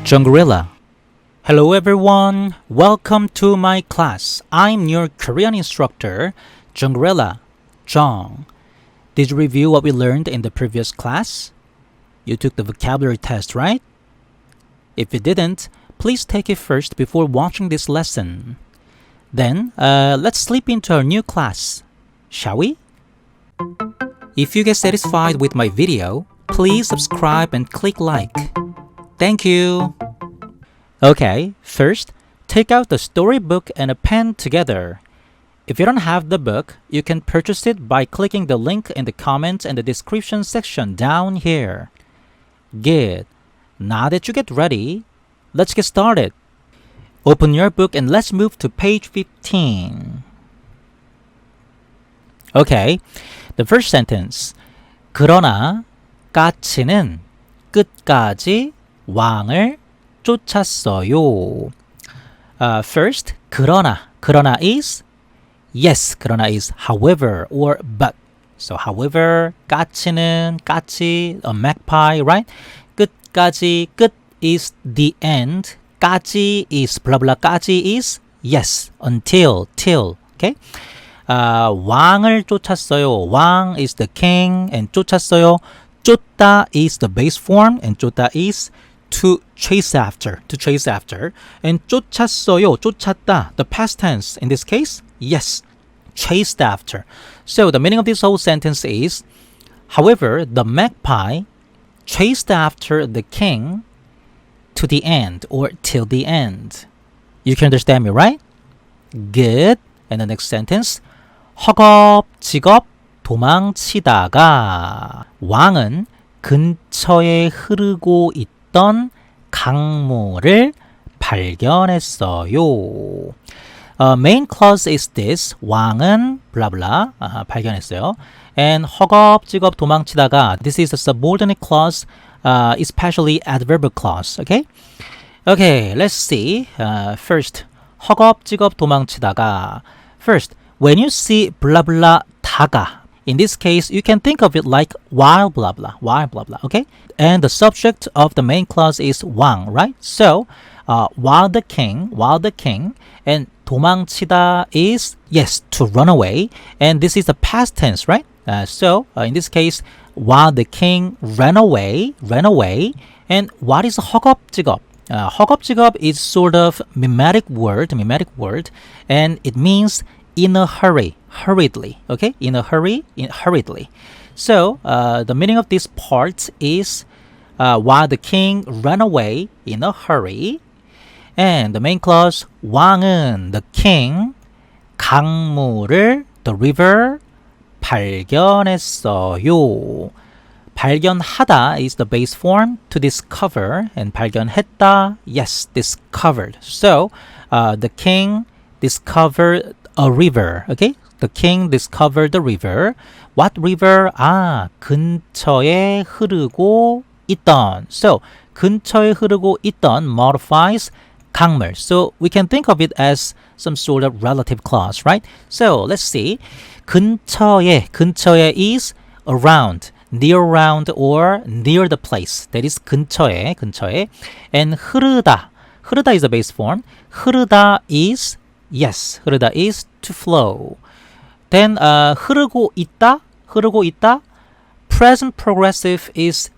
Jeongrila. Hello everyone, welcome to my class. I'm your Korean instructor, Jeongrila, Jong. Did you review what we learned in the previous class? You took the vocabulary test, right? If you didn't, please take it first before watching this lesson. Then, let's slip into our new class, shall we? If you get satisfied with my video, please subscribe and click like. Thank you. Okay, first, take out the storybook and a pen together. If you don't have the book, you can purchase it by clicking the link in the comments and the description section down here. Good. Now that you get ready, let's get started. Open your book and let's move to page 15. Okay, the first sentence. 그러나 까치는 끝까지 왕을 쫓았어요. First, 그러나 is yes, 그러나 is however or but. So however, 까치, a magpie, right? 끝까지, 끝 is the end. 까지 is blah blah. 까지 is yes, until, till. Okay? 왕을 쫓았어요. 왕 is the king and 쫓았어요. 쫓다 is the base form and 쫓다 is to chase after, and 쫓았어요, 쫓았다, the past tense in this case, yes, chased after. So the meaning of this whole sentence is, however, the magpie chased after the king to the end or till the end. You can understand me, right? Good. And the next sentence, 𝗷𝗄𝗅 도망치다가 왕은 근처에 흐르고 있던 강물을 발견했어요. Main clause is this. 왕은 blah blah 발견했어요. And 𝗷𝗄𝗅 도망치다가, this is a subordinate clause, especially adverbial clause. Okay? Okay, let's see. First, 𝗷𝗄𝗅 도망치다가. First, when you see blah blah 다가, in this case, you can think of it like while blah blah, okay? And the subject of the main clause is 왕, right? So, while the king, and 도망치다 is, yes, to run away. And this is the past tense, right? So, in this case, while the king ran away. And what is 𝗷𝗄𝗅? 𝗷𝗄𝗅 is sort of mimetic word, and it means in a hurry, hurriedly, okay? In a hurry, hurriedly. So, the meaning of this part is while the king ran away in a hurry. And the main clause, 왕은, the king, 강물을, the river, 발견했어요. 발견하다 is the base form, to discover, and 발견했다, yes, discovered. So, the king discovered a river, okay? The king discovered the river. What river? 근처에 흐르고 있던. So, 근처에 흐르고 있던 modifies 강물. So, we can think of it as some sort of relative clause, right? So, let's see. 근처에 is around, near around or near the place. That is 근처에. And 흐르다 is the base form. 흐르다 is yes, 흐르다 is to flow. Then 흐르고 있다, present progressive is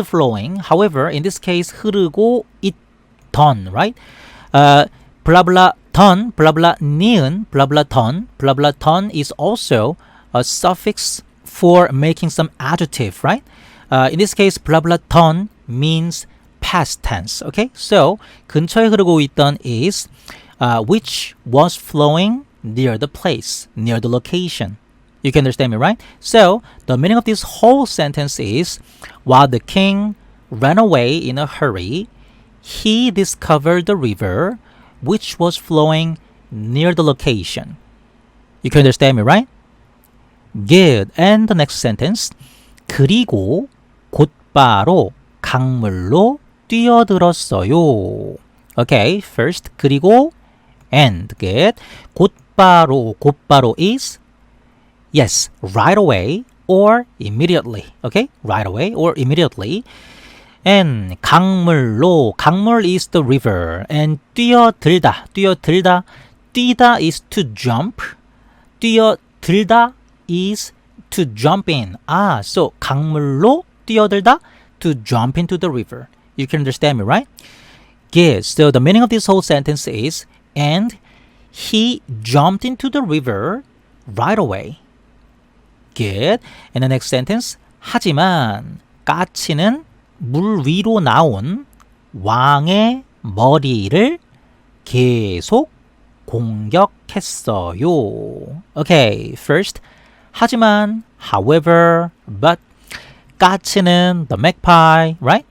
flowing. However, in this case, 흐르고 있던, right? blah blah 던, blah blah 니은, blah blah 던 is also a suffix for making some adjective, right? In this case, blah blah 던 means past tense. Okay, so 근처에 흐르고 있던 is which was flowing near the place, near the location. You can understand me, right? So, the meaning of this whole sentence is, while the king ran away in a hurry, he discovered the river which was flowing near the location. You can understand me, right? Good. And the next sentence, 그리고 곧바로 강물로 뛰어들었어요. Okay, first, 그리고 and good. 곧바로 is yes, right away or immediately. Okay, right away or immediately. And 강물로, 강물 is the river. And 뛰어들다, 뛰어들다, 뛰다 is to jump. 뛰어들다 is to jump in. So 강물로 뛰어들다, to jump into the river. You can understand me, right? Good. So the meaning of this whole sentence is, and he jumped into the river right away. Good. And the next sentence, 하지만 까치는 물 위로 나온 왕의 머리를 계속 공격했어요. Okay, first, 하지만, however, but, 까치는 the magpie, right?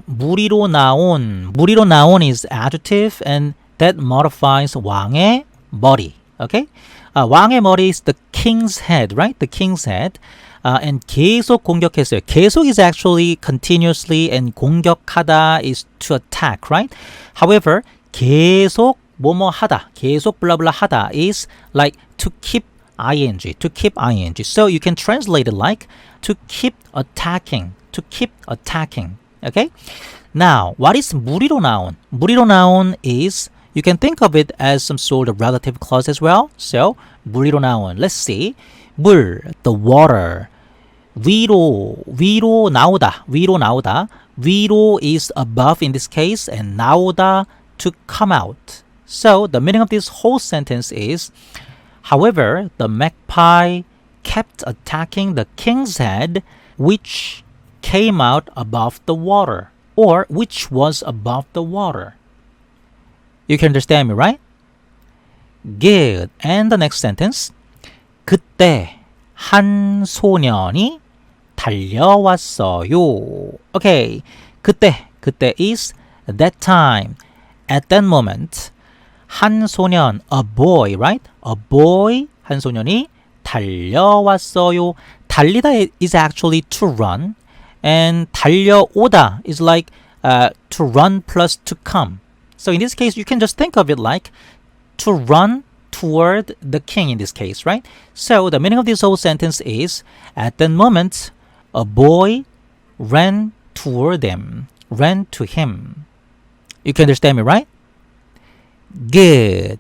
물 위로 나온 is adjective and that modifies 왕의 머리. Okay? 왕의 머리 is the king's head, right? The king's head. And 계속 공격했어요. 계속 is actually continuously and 공격하다 is to attack, right? However, 계속 뭐뭐 하다, 계속 blah blah 하다 is like to keep ing, to keep ing. So you can translate it like to keep attacking, to keep attacking. Okay? Now, what is 물 위로 나온? 물 위로 나온 is, you can think of it as some sort of relative clause as well. So, 물 위로 나온. Let's see. 물, the water. 위로 나오다, 위로 나오다. 위로 is above in this case, and 나오다, to come out. So, the meaning of this whole sentence is, however, the magpie kept attacking the king's head, which came out above the water, or which was above the water. You can understand me, right? Good. And the next sentence. 그때 한 소년이 달려왔어요. Okay. 그때 is that time, at that moment. 한 소년, a boy, right? A boy, 한 소년이 달려왔어요. 달리다 is actually to run. And 달려오다 is like to run plus to come. So in this case, you can just think of it like to run toward the king in this case, right? So the meaning of this whole sentence is, at that moment, a boy ran toward them, ran to him. You can understand me, right? Good.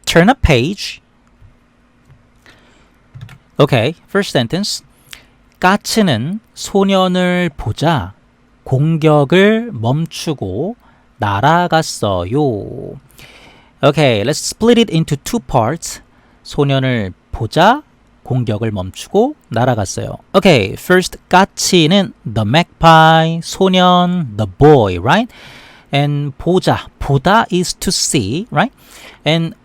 Turn a page. Okay, first sentence. 까치는 소년을 보자 공격을 멈추고 날아갔어요. Okay, let's split it into two parts. 소년을 보자 공격을 멈추고 날아갔어요. Okay, first 까치는 the magpie, 소년 the boy, right? And 보자, 보다 is to see, right? And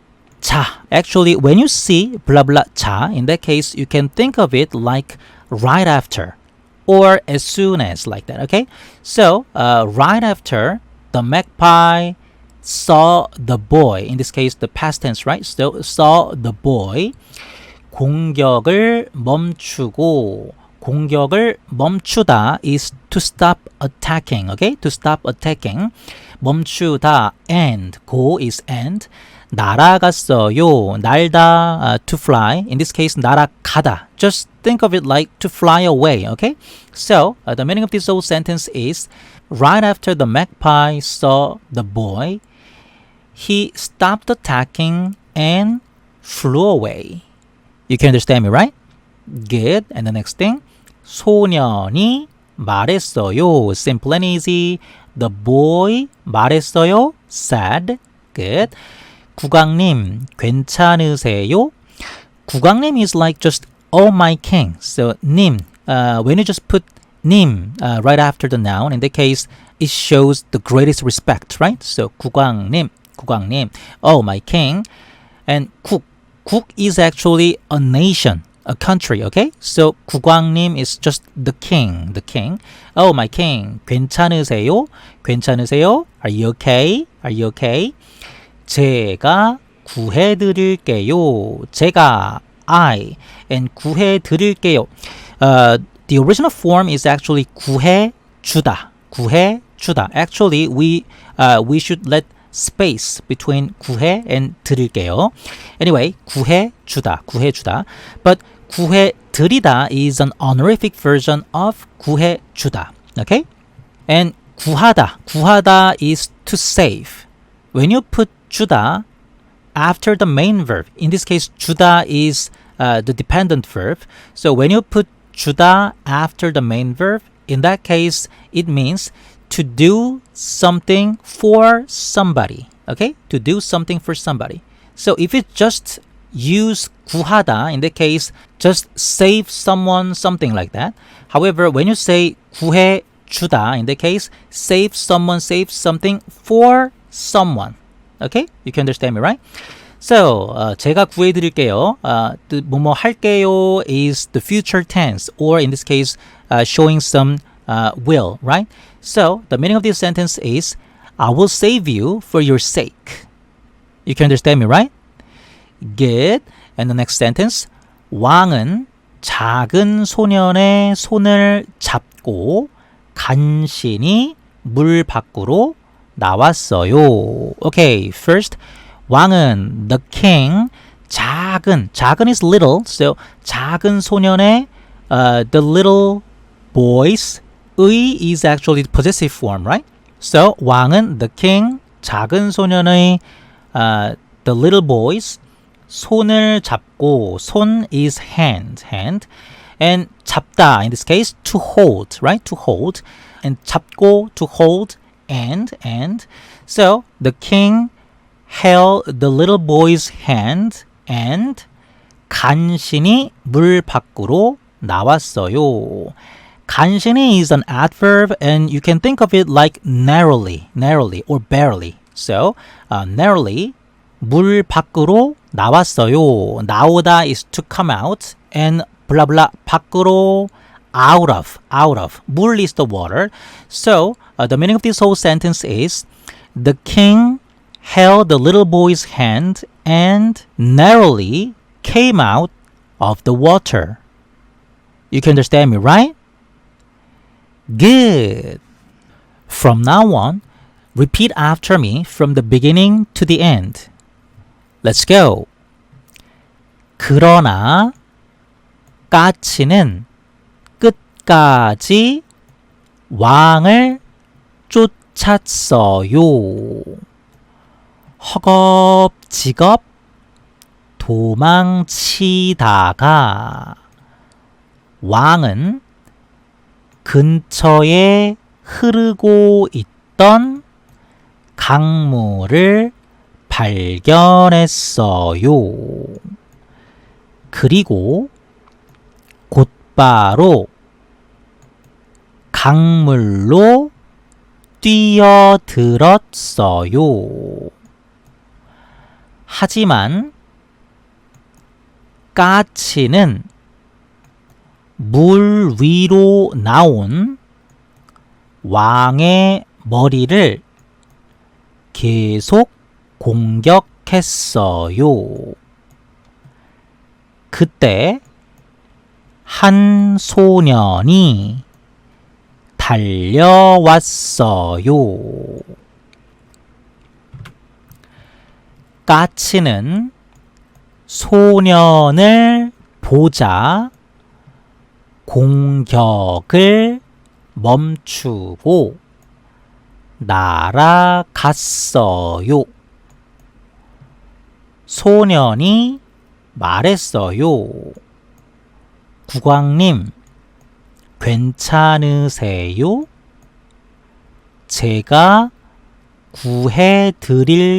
자, actually when you see blah blah 자, in that case you can think of it like right after or as soon as, like that. Okay, so right after the magpie saw the boy, in this case the past tense, right? So saw the boy, 공격을 멈추고, 공격을 멈추다 is to stop attacking. Okay, to stop attacking. 멈추다, and go is and. 날아갔어요. 날다, to fly. In this case, 날아가다. Just think of it like to fly away. Okay, so the meaning of this whole sentence is, right after the magpie saw the boy, he stopped attacking and flew away. You can understand me, right? Good. And the next thing, 소년이 말했어요. Simple and easy. The boy 말했어요. Said. Good. 국왕님 괜찮으세요? 국왕님 is like just oh my king. So 님, when you just put 님 right after the noun, in that case it shows the greatest respect, right? So 국왕님, 국왕님, oh my king. And 국 is actually a nation, a country, okay? So 국왕님 is just the king, the king. Oh my king, 괜찮으세요? 괜찮으세요? Are you okay? Are you okay? 제가 구해드릴게요. 제가 I and 구해드릴게요. The original form is actually 구해주다. 구해주다. Actually, we should let space between 구해 and 드릴게요. Anyway, 구해주다. 구해주다. But 구해드리다 is an honorific version of 구해주다. Okay? And 구하다 is to save. When you put 주다 after the main verb, in this case 주다 is the dependent verb. So when you put 주다 after the main verb, in that case it means to do something for somebody. Okay? To do something for somebody. So if it just use 구하다, in that case just save someone, something like that. However, when you say 구해주다, in that case save someone, save something for someone. Okay? You can understand me, right? So, 제가 구해드릴게요. 뭐뭐 할게요 is the future tense, or in this case, showing some will, right? So, the meaning of this sentence is, I will save you for your sake. You can understand me, right? Good. And the next sentence, 왕은 작은 소년의 손을 잡고 간신히 물 밖으로 나왔어요. Okay, first, 왕은, the king, 작은 is little, so 작은 소년의 the little boys, 의 is actually the possessive form, right? So 왕은, the king, 작은 소년의 the little boys, 손을 잡고, 손 is hand, and 잡다, in this case, to hold, right? To hold, and 잡고, to hold, and. So the king held the little boy's hand and 간신히 물 밖으로 나왔어요. 간신히 is an adverb, and you can think of it like narrowly or barely. So narrowly 물 밖으로 나왔어요. 나오다 is to come out, and blah blah 밖으로 out of. 물 is the water. So the meaning of this whole sentence is, the king held the little boy's hand and narrowly came out of the water. You can understand me, right? Good. From now on, repeat after me from the beginning to the end. Let's go. 그러나 까치는 끝까지 왕을 쫓았어요. 허겁지겁 도망치다가 왕은 근처에 흐르고 있던 강물을 발견했어요. 그리고 곧바로 강물로 뛰어들었어요. 하지만 까치는 물 위로 나온 왕의 머리를 계속 공격했어요. 그때 한 소년이 달려왔어요. 까치는 소년을 보자 공격을 멈추고 날아갔어요. 소년이 말했어요. 국왕님, 괜찮으세요? 제가 구해드릴게요.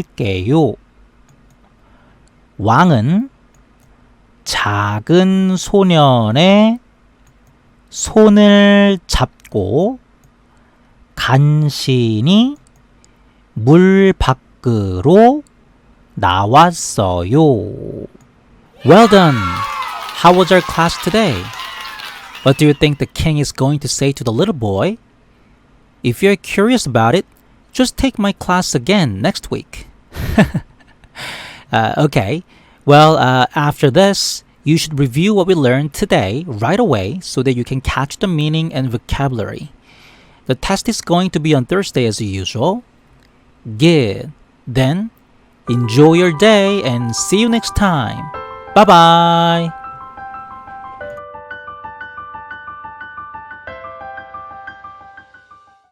왕은 작은 소년의 손을 잡고 간신히 물 밖으로 나왔어요. Well done! How was our class today? What do you think the king is going to say to the little boy? If you're curious about it, just take my class again next week. Okay, well, after this, you should review what we learned today right away so that you can catch the meaning and vocabulary. The test is going to be on Thursday as usual. Good. Then, enjoy your day and see you next time. Bye-bye.